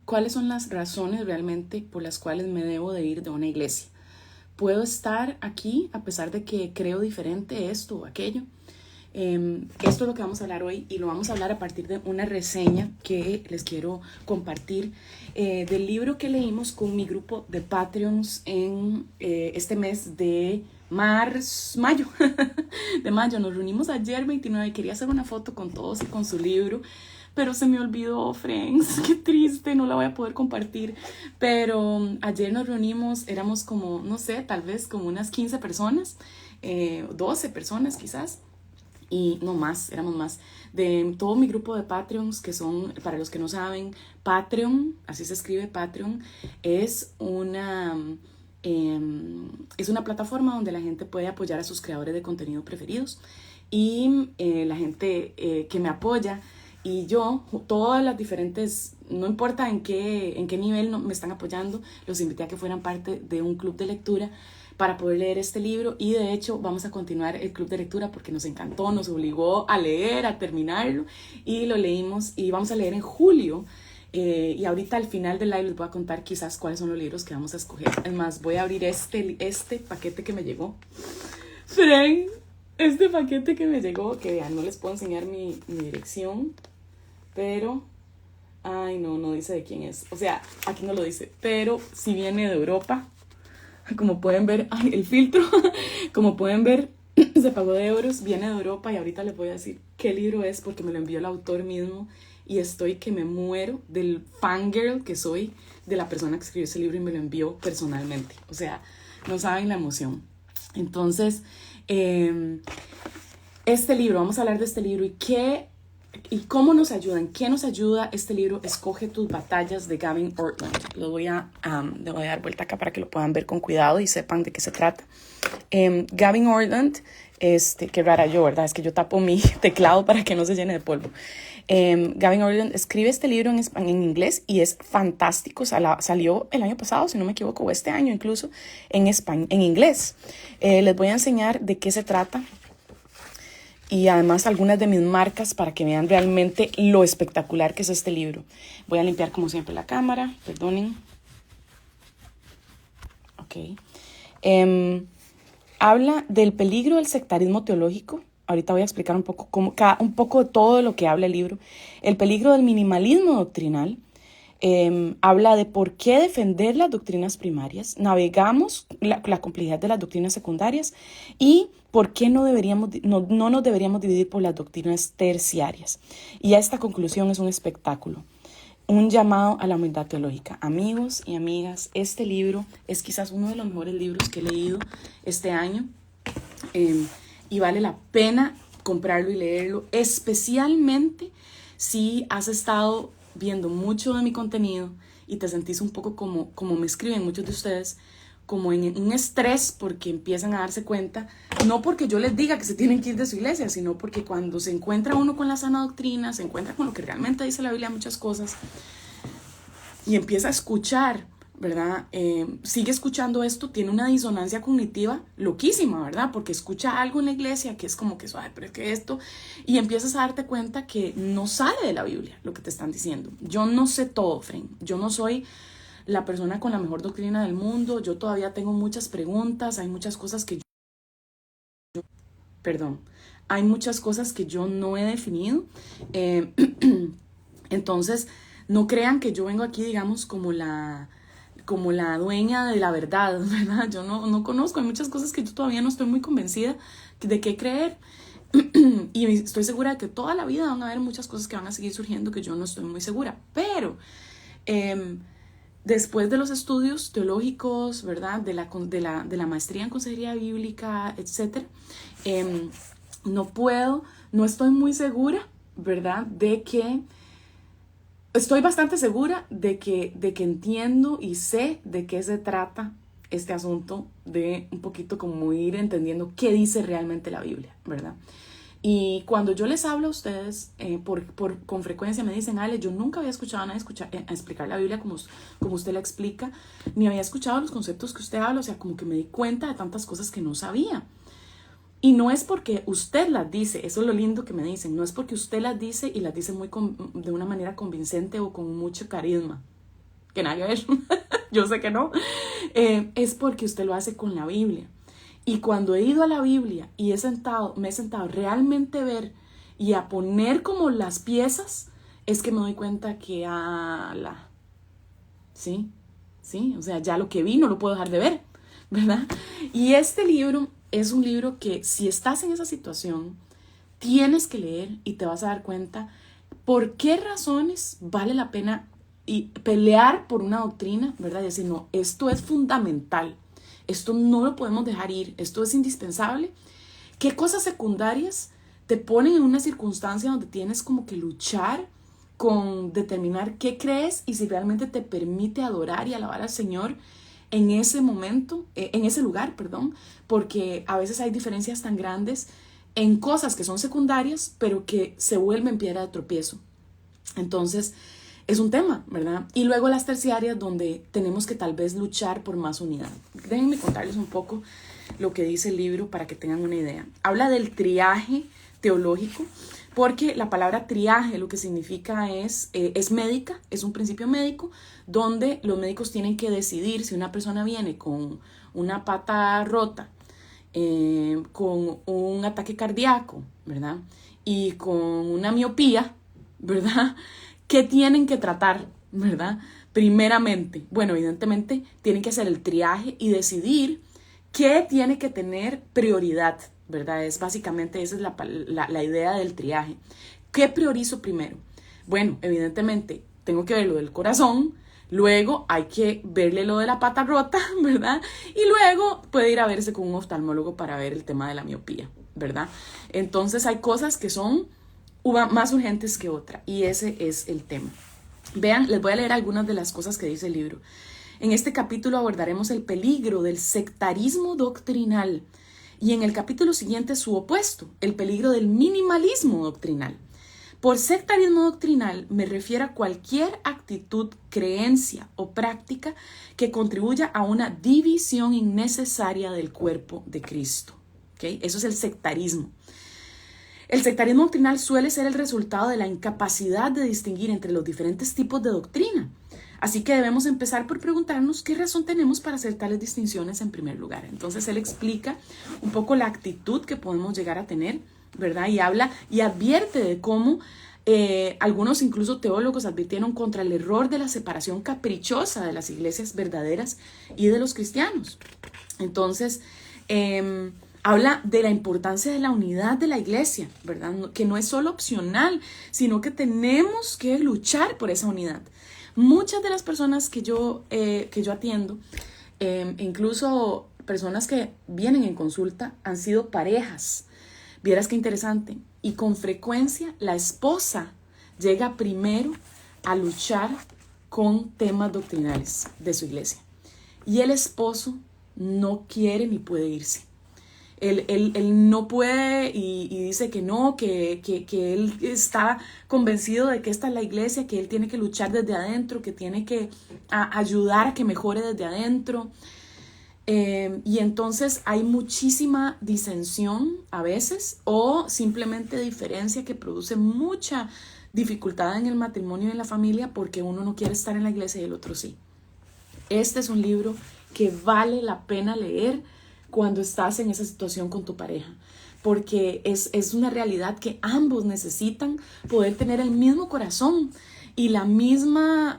¿Cuáles son las razones realmente por las cuales me debo de ir de una iglesia? ¿Puedo estar aquí a pesar de que creo diferente esto o aquello? Esto es lo que vamos a hablar hoy y lo vamos a hablar a partir de una reseña que les quiero compartir del libro que leímos con mi grupo de Patreons en este mes de mayo. De mayo. Nos reunimos ayer 29 y quería hacer una foto con todos y con su libro, pero se me olvidó, friends, qué triste, no la voy a poder compartir. Pero ayer nos reunimos, éramos como, no sé, tal vez como unas 15 personas, 12 personas quizás, y no más, éramos más, de todo mi grupo de Patreons, que son, para los que no saben, Patreon, así se escribe Patreon, es es una plataforma donde la gente puede apoyar a sus creadores de contenido preferidos, y la gente que me apoya y yo, todas las diferentes, no importa en qué nivel me están apoyando, los invité a que fueran parte de un club de lectura para poder leer este libro, y de hecho vamos a continuar el club de lectura porque nos encantó, nos obligó a leer, a terminarlo, y lo leímos y vamos a leer en julio. Y ahorita al final del live les voy a contar quizás cuáles son los libros que vamos a escoger. Es más, voy a abrir este paquete que me llegó. Fren, este paquete que me llegó, que vean, no les puedo enseñar mi dirección, pero, ay no dice de quién es, o sea, aquí no lo dice, pero si viene de Europa, como pueden ver, ay, el filtro, como pueden ver, se pagó de euros, viene de Europa, y ahorita les voy a decir qué libro es porque me lo envió el autor mismo, y estoy que me muero del fangirl que soy de la persona que escribió ese libro y me lo envió personalmente, o sea, no saben la emoción. Entonces, este libro, vamos a hablar de este libro y cómo nos ayuda, en qué nos ayuda este libro, Escoge tus batallas, de Gavin Ortlund. Le voy a dar vuelta acá para que lo puedan ver con cuidado y sepan de qué se trata. Gavin Ortlund, qué rara yo, ¿verdad? Es que yo tapo mi teclado para que no se llene de polvo. Gavin Ortlund escribe este libro en inglés y es fantástico. Salió el año pasado, si no me equivoco, o este año incluso, en inglés. Les voy a enseñar de qué se trata y además algunas de mis marcas para que vean realmente lo espectacular que es este libro. Voy a limpiar como siempre la cámara, perdonen. Ok. Habla del peligro del sectarismo teológico. Ahorita voy a explicar un poco de todo lo que habla el libro. El peligro del minimalismo doctrinal. Habla de por qué defender las doctrinas primarias, navegamos la complejidad de las doctrinas secundarias y por qué no nos deberíamos dividir por las doctrinas terciarias. Y a esta conclusión es un espectáculo, un llamado a la humildad teológica. Amigos y amigas, este libro es quizás uno de los mejores libros que he leído este año, y vale la pena comprarlo y leerlo, especialmente si has estado viendo mucho de mi contenido y te sentís un poco como me escriben muchos de ustedes, como en un estrés porque empiezan a darse cuenta, no porque yo les diga que se tienen que ir de su iglesia, sino porque cuando se encuentra uno con la sana doctrina, se encuentra con lo que realmente dice la Biblia, muchas cosas, y empieza a escuchar, ¿verdad? Sigue escuchando esto, tiene una disonancia cognitiva loquísima, ¿verdad? Porque escucha algo en la iglesia que es como que, ay, pero es que esto, y empiezas a darte cuenta que no sale de la Biblia lo que te están diciendo. Yo no sé todo, friend. Yo no soy la persona con la mejor doctrina del mundo. Yo todavía tengo muchas preguntas. Hay muchas cosas que hay muchas cosas que yo no he definido. Entonces, no crean que yo vengo aquí, digamos, como la dueña de la verdad, ¿verdad? Yo no conozco, hay muchas cosas que yo todavía no estoy muy convencida de qué creer. Y estoy segura de que toda la vida van a haber muchas cosas que van a seguir surgiendo que yo no estoy muy segura. Pero después de los estudios teológicos, ¿verdad? De la maestría en consejería bíblica, etc., no estoy muy segura, ¿verdad? Estoy bastante segura de que entiendo y sé de qué se trata este asunto, de un poquito como ir entendiendo qué dice realmente la Biblia, ¿verdad? Y cuando yo les hablo a ustedes, con frecuencia me dicen, Ale, yo nunca había escuchado a nadie explicar la Biblia como usted la explica, ni había escuchado los conceptos que usted habla, o sea, como que me di cuenta de tantas cosas que no sabía. Y no es porque usted las dice, eso es lo lindo que me dicen, no es porque usted las dice y las dice de una manera convincente o con mucho carisma, que nada que ver, yo sé que no, es porque usted lo hace con la Biblia. Y cuando he ido a la Biblia y me he sentado realmente a ver y a poner como las piezas, es que me doy cuenta que, sí, o sea, ya lo que vi no lo puedo dejar de ver, ¿verdad? Y este libro es un libro que si estás en esa situación, tienes que leer y te vas a dar cuenta por qué razones vale la pena y pelear por una doctrina, ¿verdad? Y decir, no, esto es fundamental, esto no lo podemos dejar ir, esto es indispensable. ¿Qué cosas secundarias te ponen en una circunstancia donde tienes como que luchar con determinar qué crees y si realmente te permite adorar y alabar al Señor en ese momento, en ese lugar, perdón, porque a veces hay diferencias tan grandes en cosas que son secundarias, pero que se vuelven piedra de tropiezo. Entonces, es un tema, ¿verdad? Y luego las terciarias, donde tenemos que tal vez luchar por más unidad. Déjenme contarles un poco lo que dice el libro para que tengan una idea. Habla del triaje teológico, porque la palabra triaje lo que significa es médica, es un principio médico, donde los médicos tienen que decidir si una persona viene con una pata rota, con un ataque cardíaco, ¿verdad? Y con una miopía, ¿verdad? ¿Qué tienen que tratar, ¿verdad? Primeramente, bueno, evidentemente tienen que hacer el triaje y decidir qué tiene que tener prioridad, ¿verdad? Es básicamente esa es la idea del triaje. ¿Qué priorizo primero? Bueno, evidentemente tengo que ver lo del corazón, luego hay que verle lo de la pata rota, ¿verdad? Y luego puede ir a verse con un oftalmólogo para ver el tema de la miopía, ¿verdad? Entonces hay cosas que son más urgentes que otras y ese es el tema. Vean, les voy a leer algunas de las cosas que dice el libro. En este capítulo abordaremos el peligro del sectarismo doctrinal y en el capítulo siguiente su opuesto, el peligro del minimalismo doctrinal. Por sectarismo doctrinal me refiero a cualquier actitud, creencia o práctica que contribuya a una división innecesaria del cuerpo de Cristo. ¿Okay? Eso es el sectarismo. El sectarismo doctrinal suele ser el resultado de la incapacidad de distinguir entre los diferentes tipos de doctrina. Así que debemos empezar por preguntarnos qué razón tenemos para hacer tales distinciones en primer lugar. Entonces él explica un poco la actitud que podemos llegar a tener, ¿verdad? Y habla y advierte de cómo algunos incluso teólogos advirtieron contra el error de la separación caprichosa de las iglesias verdaderas y de los cristianos. Entonces, habla de la importancia de la unidad de la iglesia, ¿verdad? Que no es solo opcional, sino que tenemos que luchar por esa unidad. Muchas de las personas que yo atiendo, incluso personas que vienen en consulta, han sido parejas. Vieras qué interesante. Y con frecuencia la esposa llega primero a luchar con temas doctrinales de su iglesia. Y el esposo no quiere ni puede irse. Él no puede y dice que no, que él está convencido de que esta es la iglesia, que él tiene que luchar desde adentro, que tiene que ayudar a que mejore desde adentro. Y entonces hay muchísima disensión a veces o simplemente diferencia que produce mucha dificultad en el matrimonio y en la familia porque uno no quiere estar en la iglesia y el otro sí. Este es un libro que vale la pena leer cuando estás en esa situación con tu pareja, porque es una realidad que ambos necesitan poder tener el mismo corazón y la misma,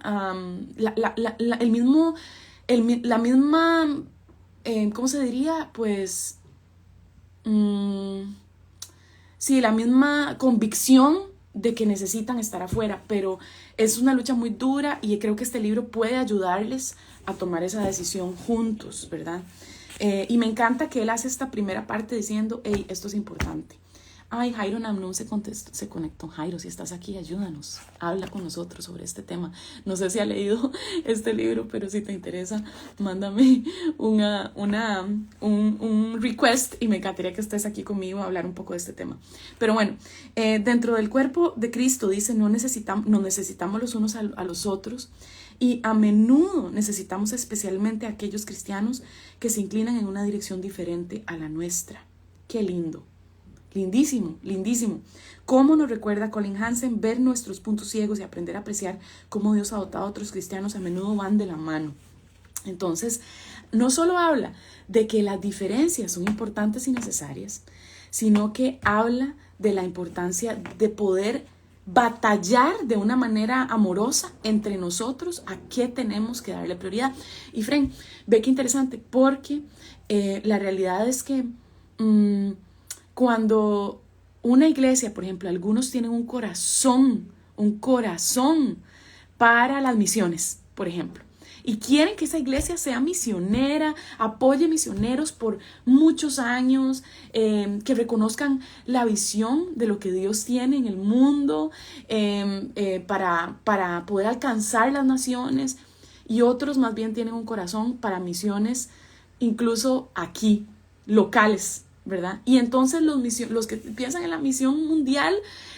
¿cómo se diría? Pues, sí, la misma convicción de que necesitan estar afuera, pero es una lucha muy dura y creo que este libro puede ayudarles a tomar esa decisión juntos, ¿verdad? Y me encanta que él hace esta primera parte diciendo, hey, esto es importante. Ay, Jairo Namnun se conectó. Jairo, si estás aquí, ayúdanos. Habla con nosotros sobre este tema. No sé si ha leído este libro, pero si te interesa, mándame un request y me encantaría que estés aquí conmigo a hablar un poco de este tema. Pero bueno, dentro del cuerpo de Cristo dice, nos necesitamos los unos a los otros. Y a menudo necesitamos especialmente a aquellos cristianos que se inclinan en una dirección diferente a la nuestra. Qué lindo. Lindísimo, lindísimo. Cómo nos recuerda Colin Hansen ver nuestros puntos ciegos y aprender a apreciar cómo Dios ha dotado a otros cristianos, a menudo van de la mano. Entonces, no solo habla de que las diferencias son importantes y necesarias, sino que habla de la importancia de poder batallar de una manera amorosa entre nosotros a qué tenemos que darle prioridad. Y Fren, ve qué interesante, porque la realidad es que cuando una iglesia, por ejemplo, algunos tienen un corazón para las misiones, por ejemplo, y quieren que esa iglesia sea misionera, apoye misioneros por muchos años, que reconozcan la visión de lo que Dios tiene en el mundo, para poder alcanzar las naciones, y otros más bien tienen un corazón para incluso aquí, locales, ¿verdad? Y entonces los que piensan en la misión mundial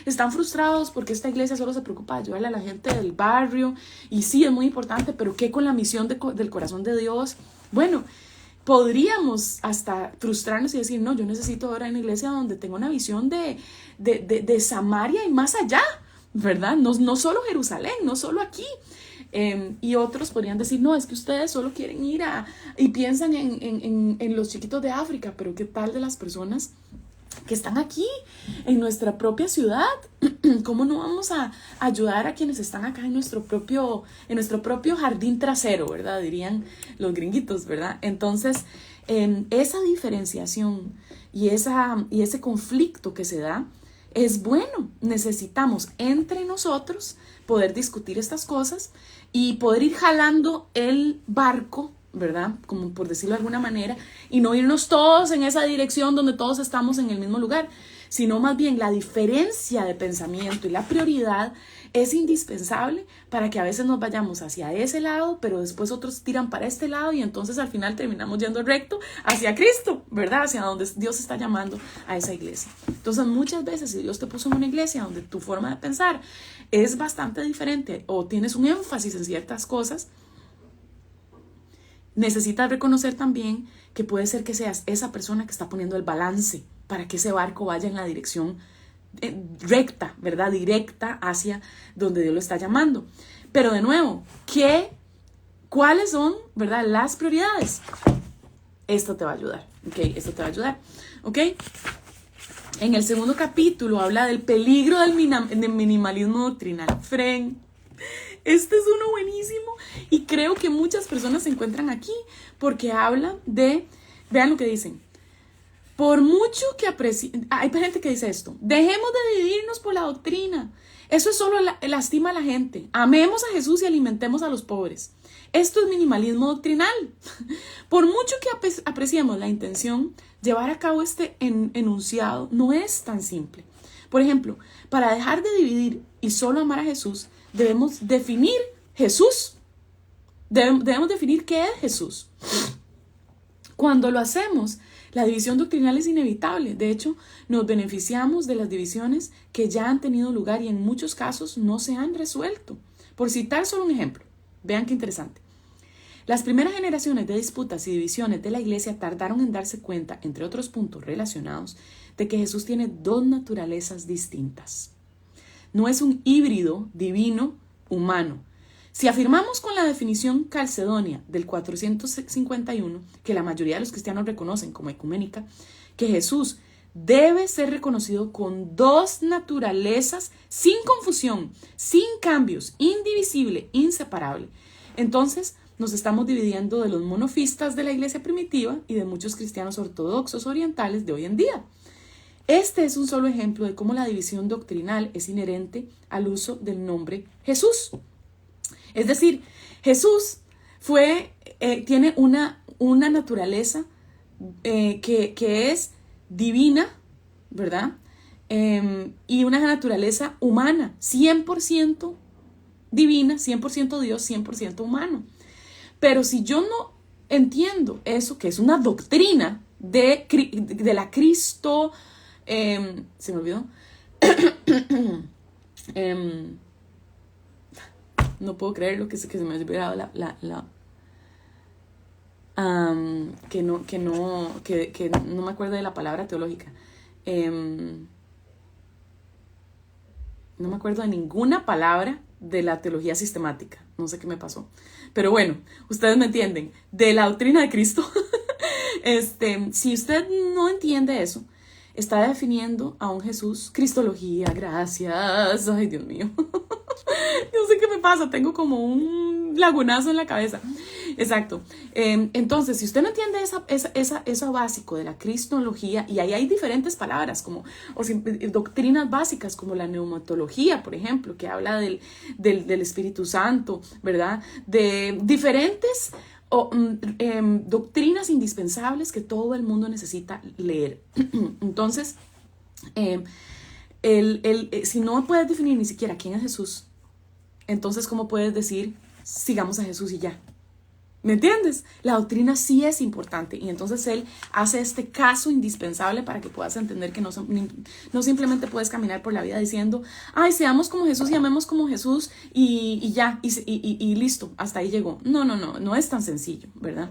están frustrados porque esta iglesia solo se preocupa de ayudarle a la gente del barrio, y sí, es muy importante, pero ¿qué con la misión del corazón de Dios? Bueno, podríamos hasta frustrarnos y decir, no, yo necesito ahora una iglesia donde tenga una visión de Samaria y más allá, ¿verdad? No solo Jerusalén, no solo aquí. Y otros podrían decir, no, es que ustedes solo quieren ir y piensan en los chiquitos de África, pero ¿qué tal de las personas que están aquí, en nuestra propia ciudad? ¿Cómo no vamos a ayudar a quienes están acá en nuestro propio jardín trasero, ¿verdad? Dirían los gringuitos, ¿verdad? Entonces, esa diferenciación y ese conflicto que se da es bueno. Necesitamos entre nosotros poder discutir estas cosas y poder ir jalando el barco, ¿verdad? Como por decirlo de alguna manera, y no irnos todos en esa dirección donde todos estamos en el mismo lugar, sino más bien la diferencia de pensamiento y la prioridad es indispensable para que a veces nos vayamos hacia ese lado, pero después otros tiran para este lado y entonces al final terminamos yendo recto hacia Cristo, ¿verdad? Hacia donde Dios está llamando a esa iglesia. Entonces muchas veces si Dios te puso en una iglesia donde tu forma de pensar es bastante diferente o tienes un énfasis en ciertas cosas, necesitas reconocer también que puede ser que seas esa persona que está poniendo el balance para que ese barco vaya en la dirección recta, ¿verdad? Directa hacia donde Dios lo está llamando. Pero de nuevo, ¿cuáles son, ¿verdad? Las prioridades. Esto te va a ayudar, ¿ok? Esto te va a ayudar, ¿ok? En el segundo capítulo habla del peligro del minimalismo doctrinal. Fren, este es uno buenísimo y creo que muchas personas se encuentran aquí porque habla vean lo que dicen. Por mucho que hay gente que dice esto, dejemos de dividirnos por la doctrina. Eso solo lastima a la gente. Amemos a Jesús y alimentemos a los pobres. Esto es minimalismo doctrinal. Por mucho que apreciemos la intención, llevar a cabo este enunciado no es tan simple. Por ejemplo, para dejar de dividir y solo amar a Jesús, debemos definir Jesús. Debemos definir qué es Jesús. Cuando lo hacemos, la división doctrinal es inevitable. De hecho, nos beneficiamos de las divisiones que ya han tenido lugar y en muchos casos no se han resuelto. Por citar solo un ejemplo, vean qué interesante. Las primeras generaciones de disputas y divisiones de la iglesia tardaron en darse cuenta, entre otros puntos relacionados, de que Jesús tiene dos naturalezas distintas. No es un híbrido divino-humano. Si afirmamos con la definición calcedonia del 451, que la mayoría de los cristianos reconocen como ecuménica, que Jesús debe ser reconocido con dos naturalezas sin confusión, sin cambios, indivisible, inseparable, entonces nos estamos dividiendo de los monofistas de la iglesia primitiva y de muchos cristianos ortodoxos orientales de hoy en día. Este es un solo ejemplo de cómo la división doctrinal es inherente al uso del nombre Jesús. Es decir, Jesús tiene una naturaleza que es divina, ¿verdad? Y una naturaleza humana, 100% divina, 100% Dios, 100% humano. Pero si yo no entiendo eso, que es una doctrina de la Cristo, se me olvidó, no puedo creer lo que se me ha olvidado que no me acuerdo de la palabra teológica. No me acuerdo de ninguna palabra de la teología sistemática. No sé qué me pasó. Pero bueno, ustedes me entienden. De la doctrina de Cristo. Si usted no entiende eso, está definiendo a un Jesús, Cristología, gracias. Ay, Dios mío. No sé qué me pasa, tengo como un lagunazo en la cabeza. Exacto. Entonces, si usted no entiende eso básico de la cristología, y ahí hay diferentes palabras, como doctrinas básicas, como la neumatología, por ejemplo, que habla del Espíritu Santo, ¿verdad? De diferentes doctrinas indispensables que todo el mundo necesita leer. Entonces, si no puedes definir ni siquiera quién es Jesús, entonces ¿cómo puedes decir sigamos a Jesús y ya? ¿Me entiendes? La doctrina sí es importante, y entonces él hace este caso indispensable para que puedas entender que no simplemente puedes caminar por la vida diciendo, ay, seamos como Jesús y amemos como Jesús y ya, y listo, hasta ahí llegó. No es tan sencillo, ¿verdad?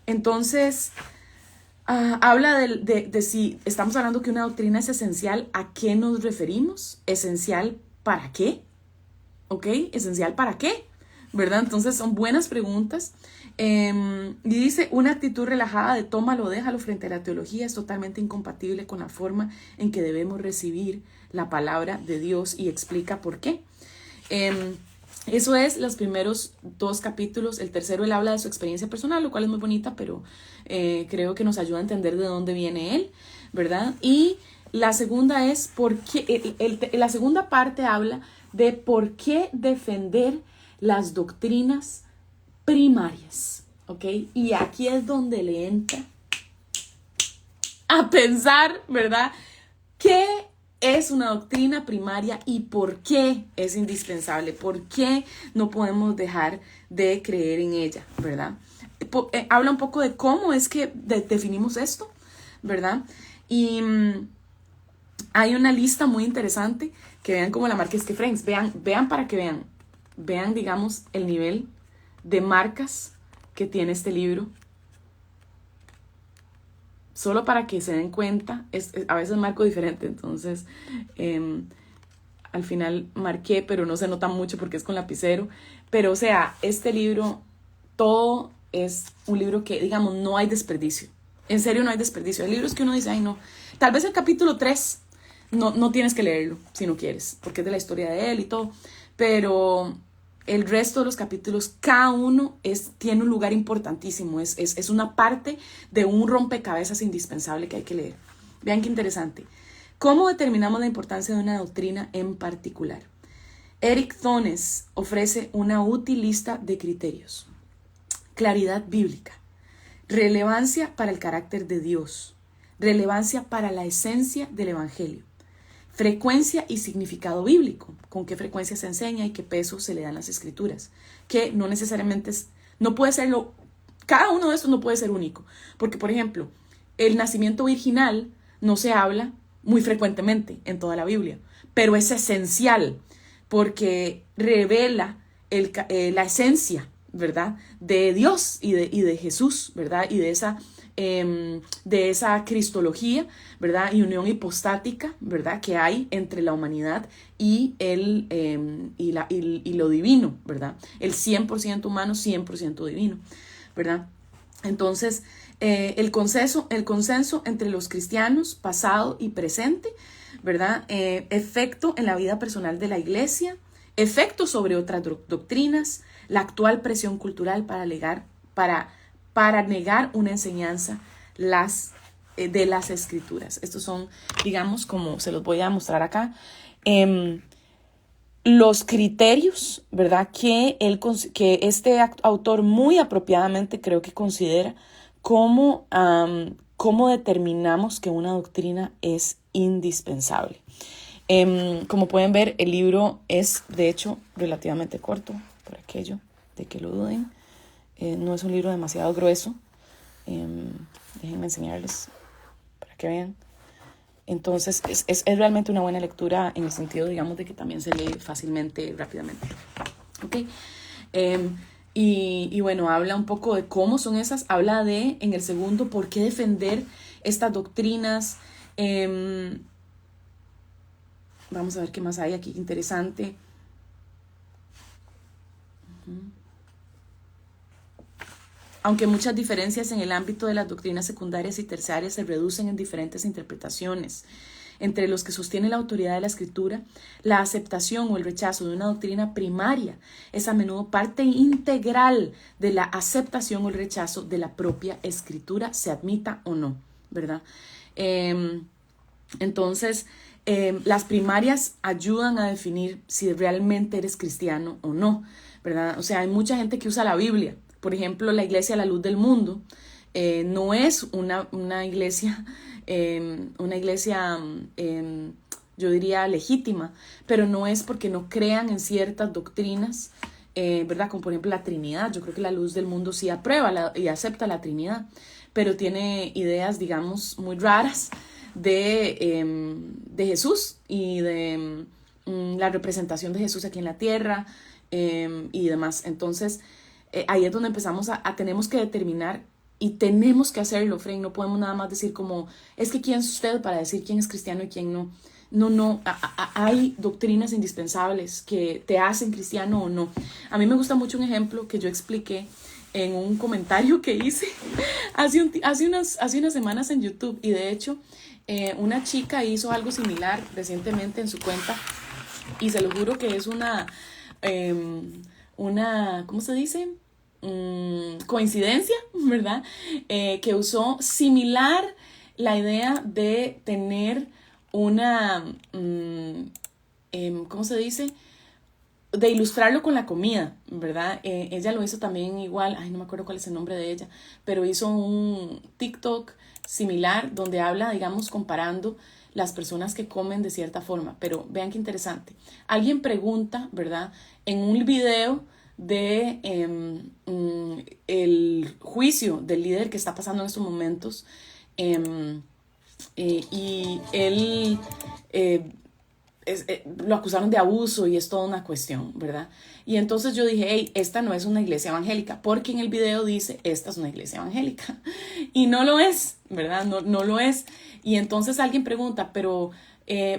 Entonces, habla de si estamos hablando que una doctrina es esencial, ¿a qué nos referimos? ¿Esencial para qué? ¿Ok? ¿Esencial para qué? ¿Verdad? Entonces son buenas preguntas. Y dice, una actitud relajada de tómalo, déjalo frente a la teología es totalmente incompatible con la forma en que debemos recibir la palabra de Dios, y explica por qué. Eso es los primeros 2 capítulos. El tercero, él habla de su experiencia personal, lo cual es muy bonita, pero creo que nos ayuda a entender de dónde viene él, ¿verdad? Y la segunda es por qué, la segunda parte habla de por qué defender las doctrinas primarias, ¿ok? Y aquí es donde le entra a pensar, ¿verdad? ¿Qué es una doctrina primaria y por qué es indispensable? ¿Por qué no podemos dejar de creer en ella, ¿verdad? Habla un poco de cómo es que definimos esto, ¿verdad? Y hay una lista muy interesante, que vean como la marca, es que friends, vean para que vean, digamos, el nivel de marcas que tiene este libro. Solo para que se den cuenta, a veces marco diferente, entonces al final marqué, pero no se nota mucho porque es con lapicero. Pero o sea, este libro, todo es un libro que, digamos, no hay desperdicio. En serio, no hay desperdicio. Hay libros que uno dice, ay no, tal vez el capítulo 3 no tienes que leerlo si no quieres, porque es de la historia de él y todo, pero el resto de los capítulos, cada uno tiene un lugar importantísimo, es una parte de un rompecabezas indispensable que hay que leer. Vean qué interesante. ¿Cómo determinamos la importancia de una doctrina en particular? Eric Thones ofrece una útil lista de criterios: claridad bíblica, relevancia para el carácter de Dios, relevancia para la esencia del evangelio, frecuencia y significado bíblico, con qué frecuencia se enseña y qué peso se le dan las escrituras, que no necesariamente no puede serlo, cada uno de estos no puede ser único, porque por ejemplo, el nacimiento virginal no se habla muy frecuentemente en toda la Biblia, pero es esencial porque revela la esencia, ¿verdad?, de Dios y de Jesús, ¿verdad?, y de esa cristología, ¿verdad?, y unión hipostática, ¿verdad?, que hay entre la humanidad y lo divino, ¿verdad?, el 100% humano, 100% divino, ¿verdad? Entonces, el consenso entre los cristianos, pasado y presente, ¿verdad?, efecto en la vida personal de la iglesia, efecto sobre otras doctrinas, la actual presión cultural para negar una enseñanza de las escrituras. Estos son, digamos, como se los voy a mostrar acá, los criterios, ¿verdad?, que este autor muy apropiadamente creo que considera cómo determinamos que una doctrina es indispensable. Como pueden ver, el libro es, de hecho, relativamente corto, por aquello de que lo duden. No es un libro demasiado grueso. Déjenme enseñarles para que vean. Entonces, es realmente una buena lectura en el sentido, digamos, de que también se lee fácilmente, rápidamente. ¿Ok? Y bueno, habla un poco de cómo son esas, habla de, en el segundo, por qué defender estas doctrinas. Vamos a ver qué más hay aquí, interesante. Aunque muchas diferencias en el ámbito de las doctrinas secundarias y terciarias se reducen en diferentes interpretaciones. Entre los que sostienen la autoridad de la escritura, la aceptación o el rechazo de una doctrina primaria es a menudo parte integral de la aceptación o el rechazo de la propia escritura, se admita o no, ¿verdad? Entonces, las primarias ayudan a definir si realmente eres cristiano o no, ¿verdad? O sea, hay mucha gente que usa la Biblia. Por ejemplo, la Iglesia La Luz del Mundo no es una iglesia, yo diría legítima, pero no es porque no crean en ciertas doctrinas, ¿verdad? Como por ejemplo la Trinidad. Yo creo que La Luz del Mundo sí aprueba y acepta la Trinidad, pero tiene ideas, digamos, muy raras de Jesús y de la representación de Jesús aquí en la tierra y demás. Entonces, ahí es donde empezamos tenemos que determinar y tenemos que hacerlo, Frey. No podemos nada más decir como, es que quién es usted para decir quién es cristiano y quién no. No, hay doctrinas indispensables que te hacen cristiano o no. A mí me gusta mucho un ejemplo que yo expliqué en un comentario que hice hace unas semanas en YouTube, y de hecho una chica hizo algo similar recientemente en su cuenta, y se lo juro que es una ¿cómo se dice? Coincidencia, ¿verdad? Que usó similar la idea de tener una, ¿cómo se dice? De ilustrarlo con la comida, ¿verdad? Ella lo hizo también igual, ay, no me acuerdo cuál es el nombre de ella, pero hizo un TikTok similar donde habla, digamos, comparando las personas que comen de cierta forma. Pero vean qué interesante. Alguien pregunta, ¿verdad? En un video de el juicio del líder que está pasando en estos momentos, y él lo acusaron de abuso y es toda una cuestión, ¿verdad? Y entonces yo dije, hey, esta no es una iglesia evangélica, porque en el video dice, esta es una iglesia evangélica, y no lo es, ¿verdad? No lo es. Y entonces alguien pregunta, pero,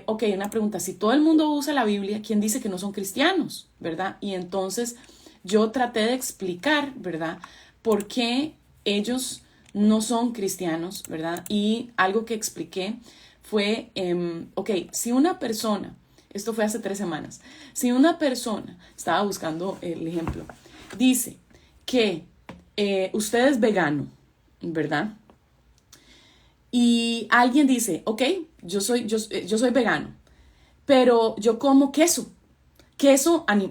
ok, una pregunta, si todo el mundo usa la Biblia, ¿quién dice que no son cristianos, ¿verdad? Y entonces yo traté de explicar, ¿verdad?, por qué ellos no son cristianos, ¿verdad? Y algo que expliqué fue, ok, si una persona, esto fue hace 3 semanas, si una persona, estaba buscando el ejemplo, dice que usted es vegano, ¿verdad? Y alguien dice, ok, yo soy vegano, pero yo como queso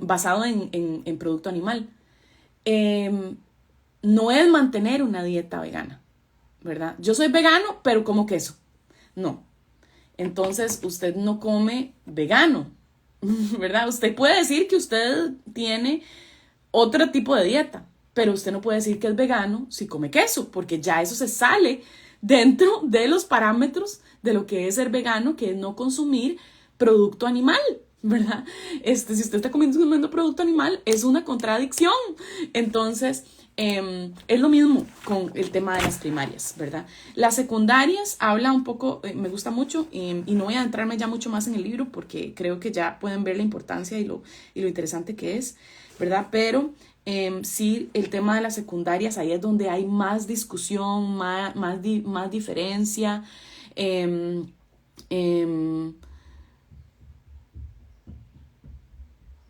basado en producto animal. No es mantener una dieta vegana, ¿verdad? Yo soy vegano, pero como queso. No. Entonces, usted no come vegano, ¿verdad? Usted puede decir que usted tiene otro tipo de dieta, pero usted no puede decir que es vegano si come queso, porque ya eso se sale dentro de los parámetros de lo que es ser vegano, que es no consumir producto animal, ¿verdad? Si usted está consumiendo producto animal, es una contradicción. Entonces, es lo mismo con el tema de las primarias, ¿verdad? Las secundarias habla un poco, me gusta mucho, y no voy a adentrarme ya mucho más en el libro porque creo que ya pueden ver la importancia y lo interesante que es, ¿verdad? Pero sí, el tema de las secundarias, ahí es donde hay más discusión, más diferencia.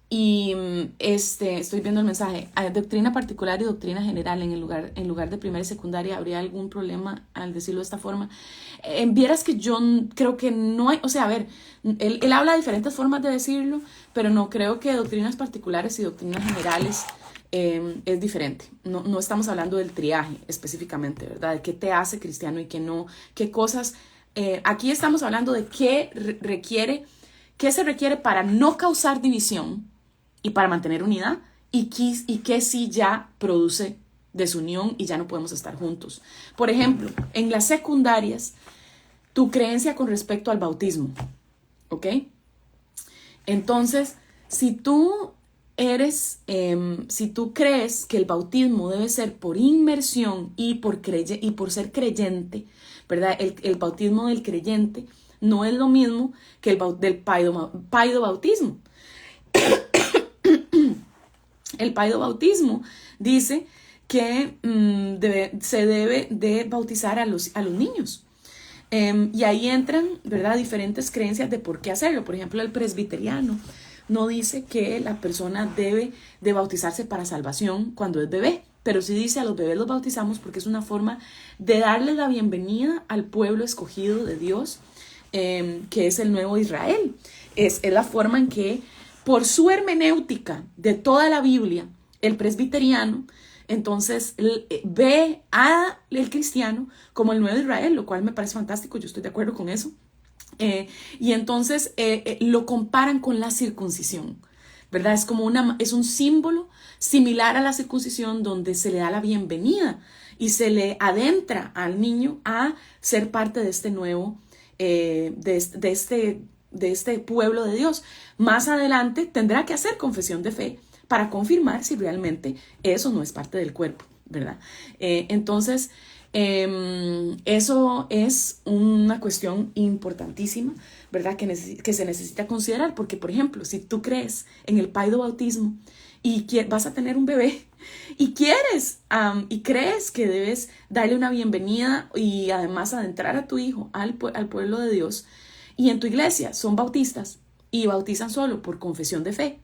Y estoy viendo el mensaje. ¿Hay doctrina particular y doctrina general en lugar de primaria y secundaria? ¿Habría algún problema al decirlo de esta forma? Vieras que yo creo que no hay, o sea, a ver, él habla de diferentes formas de decirlo, pero no creo que doctrinas particulares y doctrinas generales es diferente. No estamos hablando del triaje específicamente, ¿verdad? De qué te hace cristiano y qué no, qué cosas. Aquí estamos hablando de qué se requiere para no causar división y para mantener unidad, y que sí ya produce desunión y ya no podemos estar juntos. Por ejemplo, en las secundarias, tu creencia con respecto al bautismo, ¿ok? Entonces, si tú si tú crees que el bautismo debe ser por inmersión y por ser creyente, ¿verdad? El bautismo del creyente no es lo mismo que el del paidobautismo. El paidobautismo dice que se debe de bautizar a los niños. Y ahí entran, ¿verdad?, diferentes creencias de por qué hacerlo. Por ejemplo, el presbiteriano no dice que la persona debe de bautizarse para salvación cuando es bebé, pero sí dice a los bebés los bautizamos porque es una forma de darle la bienvenida al pueblo escogido de Dios, que es el nuevo Israel. Es la forma en que, por su hermenéutica de toda la Biblia, el presbiteriano entonces ve al cristiano como el nuevo Israel, lo cual me parece fantástico, yo estoy de acuerdo con eso. Y entonces lo comparan con la circuncisión, ¿verdad? Es un símbolo similar a la circuncisión, donde se le da la bienvenida y se le adentra al niño a ser parte de este nuevo, de este pueblo de Dios. Más adelante tendrá que hacer confesión de fe para confirmar si realmente eso no es parte del cuerpo, ¿verdad? Entonces, eso es una cuestión importantísima, ¿verdad? Que se necesita considerar, porque, por ejemplo, si tú crees en el paidobautismo y vas a tener un bebé y quieres y crees que debes darle una bienvenida y además adentrar a tu hijo al pueblo de Dios, y en tu iglesia son bautistas y bautizan solo por confesión de fe,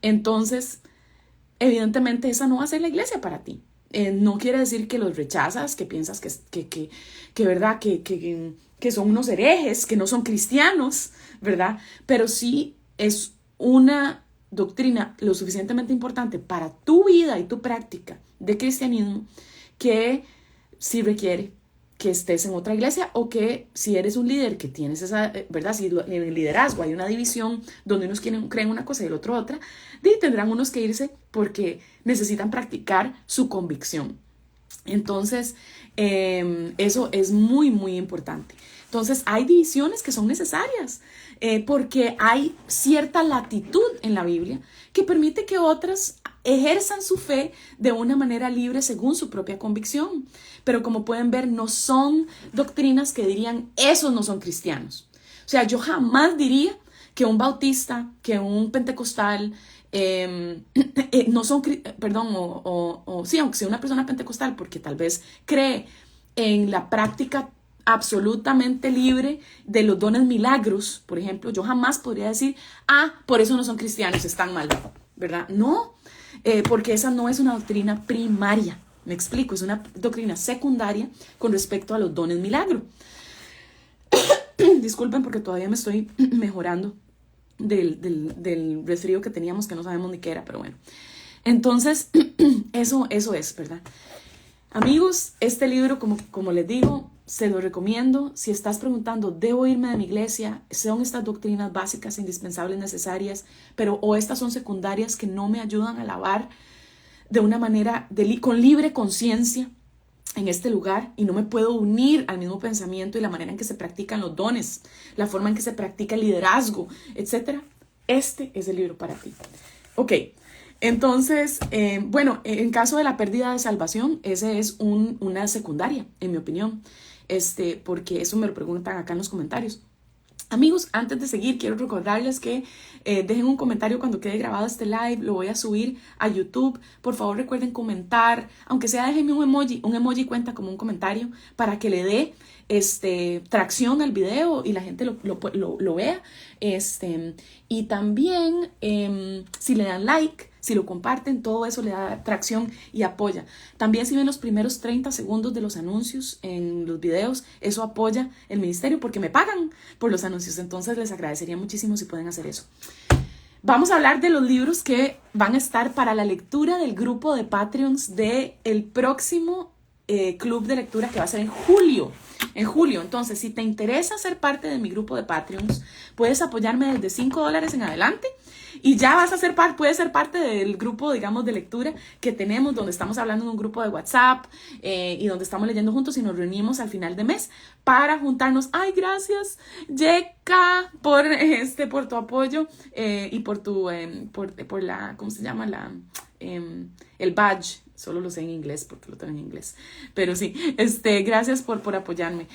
entonces evidentemente esa no va a ser la iglesia para ti. No quiere decir que los rechazas, que piensas ¿verdad? Que son unos herejes, que no son cristianos, ¿verdad? Pero sí es una doctrina lo suficientemente importante para tu vida y tu práctica de cristianismo, que sí requiere que estés en otra iglesia, o que si eres un líder que tienes esa, ¿verdad? Si en el liderazgo hay una división donde unos creen una cosa y el otro otra, tendrán unos que irse porque necesitan practicar su convicción. Entonces, eso es muy, muy importante. Entonces, hay divisiones que son necesarias porque hay cierta latitud en la Biblia que permite que otras ejerzan su fe de una manera libre según su propia convicción. Pero como pueden ver, no son doctrinas que dirían, esos no son cristianos. O sea, yo jamás diría que un bautista, que un pentecostal, no son, perdón, sí, aunque sea una persona pentecostal, porque tal vez cree en la práctica absolutamente libre de los dones milagros, por ejemplo, yo jamás podría decir, por eso no son cristianos, están mal, ¿verdad? No, porque esa no es una doctrina primaria, me explico, es una doctrina secundaria con respecto a los dones milagros. Disculpen porque todavía me estoy mejorando del resfrío que teníamos, que no sabemos ni qué era, pero bueno. Entonces, eso es, ¿verdad? Amigos, este libro, como les digo, se lo recomiendo. Si estás preguntando, ¿debo irme de mi iglesia? ¿Son estas doctrinas básicas, indispensables, necesarias, o estas son secundarias que no me ayudan a alabar de una manera con libre conciencia en este lugar, y no me puedo unir al mismo pensamiento y la manera en que se practican los dones, la forma en que se practica el liderazgo, etc.? Este es el libro para ti. Ok, entonces, bueno, en caso de la pérdida de salvación, ese es una secundaria, en mi opinión, porque eso me lo preguntan acá en los comentarios. Amigos, antes de seguir, quiero recordarles que dejen un comentario cuando quede grabado este live. Lo voy a subir a YouTube. Por favor, recuerden comentar. Aunque sea, déjenme un emoji. Un emoji cuenta como un comentario para que le dé tracción al video y la gente lo vea. Y también, si le dan like, si lo comparten, todo eso le da tracción y apoya. También si ven los primeros 30 segundos de los anuncios en los videos, eso apoya el ministerio porque me pagan por los anuncios. Entonces les agradecería muchísimo si pueden hacer eso. Vamos a hablar de los libros que van a estar para la lectura del grupo de Patreons del próximo club de lectura que va a ser en julio. En julio. Entonces, si te interesa ser parte de mi grupo de Patreons, puedes apoyarme desde $5 en adelante y ya vas a ser puedes ser parte del grupo, digamos, de lectura que tenemos, donde estamos hablando en un grupo de WhatsApp y donde estamos leyendo juntos y nos reunimos al final de mes para juntarnos. Ay, gracias, Yeka, por tu apoyo y por la, ¿cómo se llama? El badge. Solo lo sé en inglés porque lo tengo en inglés. Pero sí, gracias por apoyarme.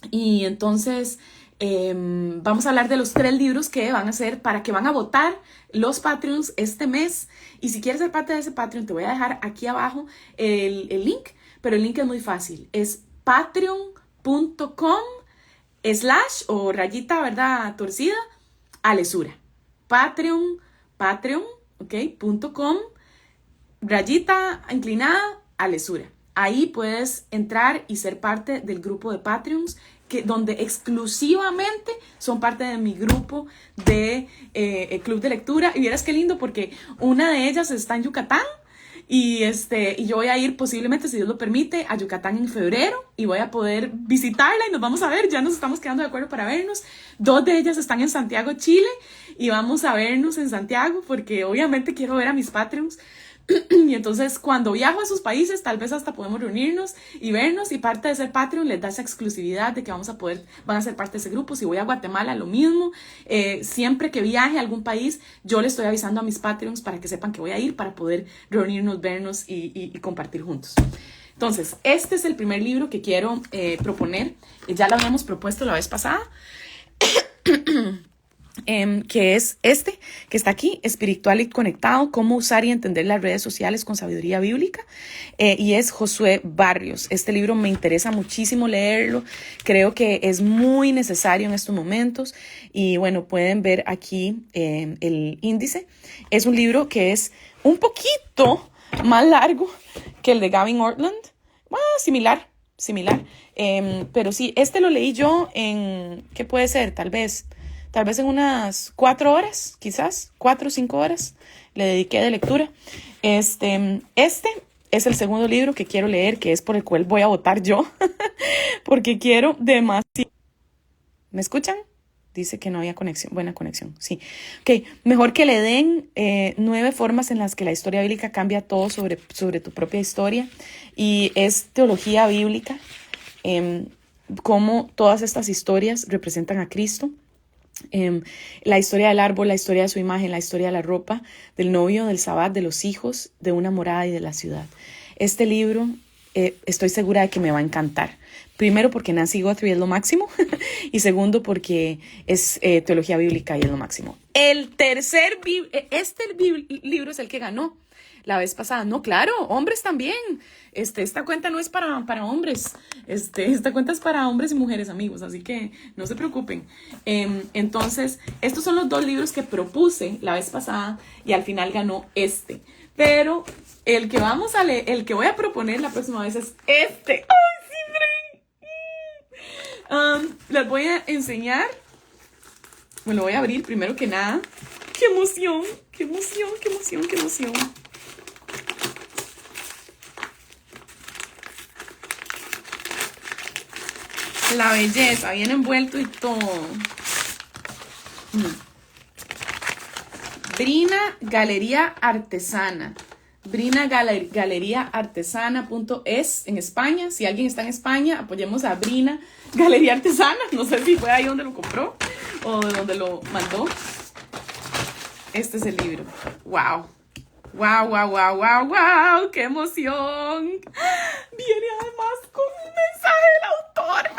Y entonces vamos a hablar de los 3 libros que van a ser para que van a votar los Patreons este mes. Y si quieres ser parte de ese Patreon, te voy a dejar aquí abajo el link. Pero el link es muy fácil. Es patreon.com/ o rayita, ¿verdad? Torcida, Alesura. Patreon, ok, .com/ rayita inclinada, Alesura. Ahí puedes entrar y ser parte del grupo de Patreons, donde exclusivamente son parte de mi grupo de club de lectura. Y vieras qué lindo, porque una de ellas está en Yucatán. Y yo voy a ir posiblemente, si Dios lo permite, a Yucatán en febrero y voy a poder visitarla y nos vamos a ver. Ya nos estamos quedando de acuerdo para vernos. 2 de ellas están en Santiago, Chile, y vamos a vernos en Santiago porque obviamente quiero ver a mis Patreons. Y entonces cuando viajo a esos países tal vez hasta podemos reunirnos y vernos, y parte de ser Patreon les da esa exclusividad de que van a ser parte de ese grupo. Si voy a Guatemala, lo mismo. Siempre que viaje a algún país, yo le estoy avisando a mis Patreons para que sepan que voy a ir, para poder reunirnos, vernos y compartir juntos. Entonces, este es el primer libro que quiero proponer. Ya lo habíamos propuesto la vez pasada. Que es que está aquí, Espiritual y Conectado, cómo usar y entender las redes sociales con sabiduría bíblica, y es Josué Barrios. Este libro me interesa muchísimo leerlo, creo que es muy necesario en estos momentos, y bueno, pueden ver aquí el índice. Es un libro que es un poquito más largo que el de Gavin Ortlund, similar, pero sí, lo leí yo en, ¿qué puede ser? Tal vez en unas 4 horas, quizás 4 o 5 horas le dediqué de lectura. Este es el segundo libro que quiero leer, que es por el cual voy a votar yo, porque quiero demasiado. ¿Me escuchan? Dice que no había conexión, buena conexión, sí. Ok, mejor que le den 9 formas en las que la historia bíblica cambia todo sobre tu propia historia, y es teología bíblica, cómo todas estas historias representan a Cristo. La historia del árbol, la historia de su imagen, la historia de la ropa, del novio, del sabbat, de los hijos, de una morada y de la ciudad. Este libro estoy segura de que me va a encantar. Primero porque Nancy Guthrie es lo máximo y segundo porque es teología bíblica y es lo máximo. El tercer libro es el que ganó la vez pasada. No, claro, hombres también. Esta cuenta no es para hombres. Esta cuenta es para hombres y mujeres, amigos, así que no se preocupen. Entonces, estos son los 2 libros que propuse la vez pasada y al final ganó este. Pero el que vamos a leer, el que voy a proponer la próxima vez es este. ¡Ay, sí, Fran! Les voy a enseñar. Me lo voy a abrir primero que nada. ¡Qué emoción! ¡Qué emoción! ¡Qué emoción! ¡Qué emoción! La belleza, bien envuelto y todo. Brina Galería Artesana. Brina Galería Artesana.es en España. Si alguien está en España, apoyemos a Brina Galería Artesana. No sé si fue ahí donde lo compró o de donde lo mandó. Este es el libro. ¡Wow! ¡Wow, wow, wow, wow, wow! ¡Qué emoción! Viene además con un mensaje del autor.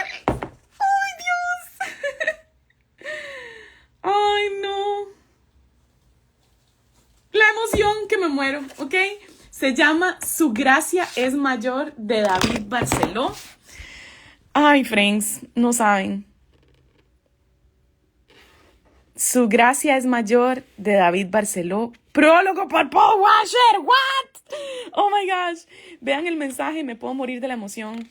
¡Ay, Dios! ¡Ay, no! La emoción que me muero, ¿ok? Se llama Su Gracia es Mayor, de David Barceló. Ay, friends, no saben. Su Gracia es Mayor, de David Barceló. Prólogo por Paul Washer. ¿What? Oh my gosh. Vean el mensaje, me puedo morir de la emoción.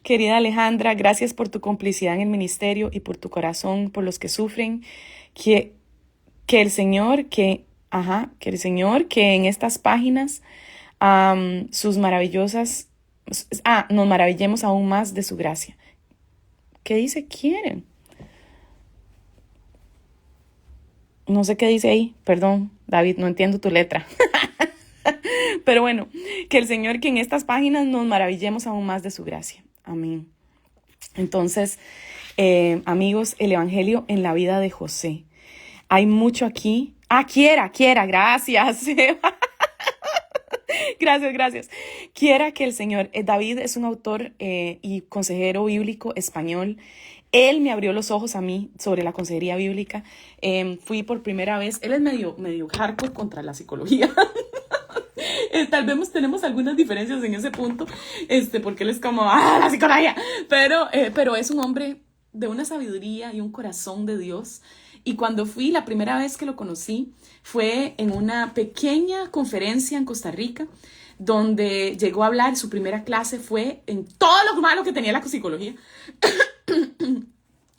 Querida Alejandra, gracias por tu complicidad en el ministerio y por tu corazón por los que sufren. Que el Señor, que en estas páginas sus maravillosas, nos maravillemos aún más de su gracia. ¿Qué dice quieren? No sé qué dice ahí, perdón, David, no entiendo tu letra. Pero bueno, que el Señor, que en estas páginas nos maravillemos aún más de su gracia. Amén. Entonces, amigos, el Evangelio en la vida de José. Hay mucho aquí. Quiera, gracias. Gracias. Quiera que el Señor, David es un autor y consejero bíblico español. Él me abrió los ojos a mí sobre la consejería bíblica. Fui por primera vez, él es medio hardcore contra la psicología. Tal vez tenemos algunas diferencias en ese punto, porque él es como, la psicología. Pero es un hombre de una sabiduría y un corazón de Dios. Y cuando fui, la primera vez que lo conocí, fue en una pequeña conferencia en Costa Rica, donde llegó a hablar. Su primera clase fue en todo lo malo que tenía la psicología.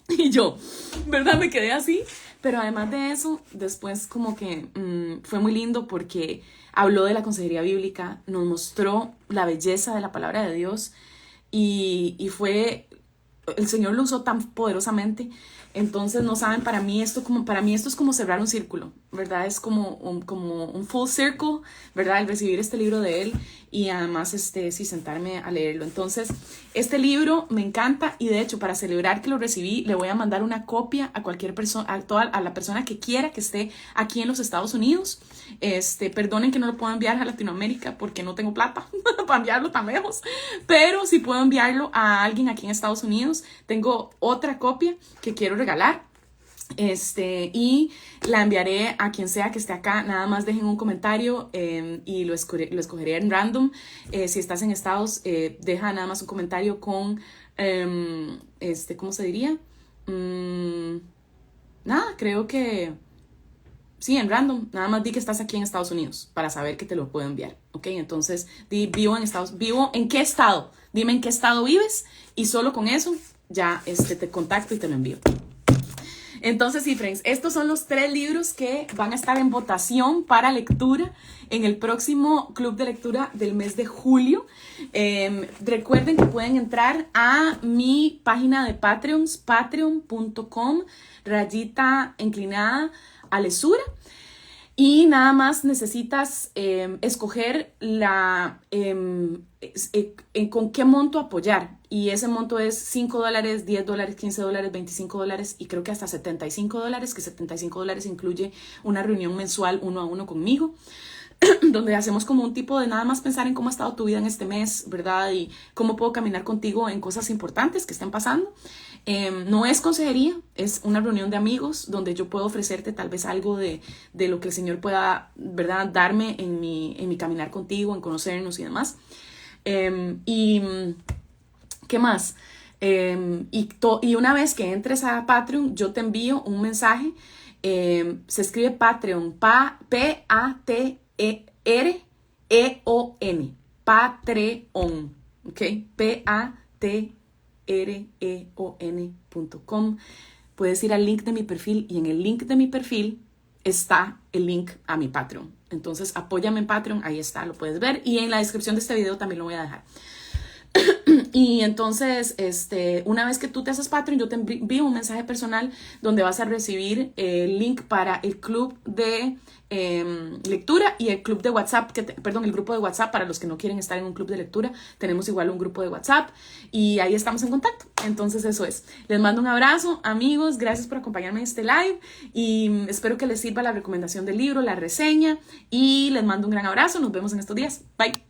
Y yo, ¿verdad? Me quedé así. Pero además de eso, después como que fue muy lindo porque habló de la consejería bíblica, nos mostró la belleza de la palabra de Dios y fue, el Señor lo usó tan poderosamente. Entonces, no saben, para mí esto es como cerrar un círculo, ¿verdad? Es como un full circle, ¿verdad? El recibir este libro de él y además sí sentarme a leerlo. Entonces, este libro me encanta y de hecho, para celebrar que lo recibí, le voy a mandar una copia a cualquier persona, a la persona que quiera que esté aquí en los Estados Unidos. Perdonen que no lo puedo enviar a Latinoamérica porque no tengo plata para enviarlo tan lejos, pero si puedo enviarlo a alguien aquí en Estados Unidos, tengo otra copia que quiero regalar. Y la enviaré a quien sea que esté acá. Nada más dejen un comentario y lo escogeré en random. Si estás en Estados, deja nada más un comentario con ¿cómo se diría? Nada, creo que sí, en random. Nada más di que estás aquí en Estados Unidos para saber que te lo puedo enviar, ¿ok? Entonces, vivo en qué estado. Dime en qué estado vives y solo con eso ya te contacto y te lo envío. Entonces, sí, friends, estos son los 3 libros que van a estar en votación para lectura en el próximo club de lectura del mes de julio. Recuerden que pueden entrar a mi página de Patreon, patreon.com/Alesura. Y nada más necesitas escoger con qué monto apoyar. Y ese monto es $5, $10, $15, $25 y creo que hasta $75, que $75 incluye una reunión mensual 1 a 1 conmigo, donde hacemos como un tipo de nada más pensar en cómo ha estado tu vida en este mes, ¿verdad? Y cómo puedo caminar contigo en cosas importantes que estén pasando. No es consejería, es una reunión de amigos donde yo puedo ofrecerte tal vez algo de lo que el Señor pueda, ¿verdad?, darme en mi caminar contigo, en conocernos y demás. ¿Qué más? Y una vez que entres a Patreon, yo te envío un mensaje. Se escribe Patreon, P-A-T-R-E-O-N, Patreon, ¿ok? Patreon.com. Puedes ir al link de mi perfil y en el link de mi perfil está el link a mi Patreon. Entonces, apóyame en Patreon, ahí está, lo puedes ver. Y en la descripción de este video también lo voy a dejar. Y entonces, una vez que tú te haces Patreon, yo te envío un mensaje personal donde vas a recibir el link para el club de lectura y el club de WhatsApp, el grupo de WhatsApp para los que no quieren estar en un club de lectura. Tenemos igual un grupo de WhatsApp y ahí estamos en contacto. Entonces eso es. Les mando un abrazo, amigos. Gracias por acompañarme en este live y espero que les sirva la recomendación del libro, la reseña y les mando un gran abrazo. Nos vemos en estos días. Bye.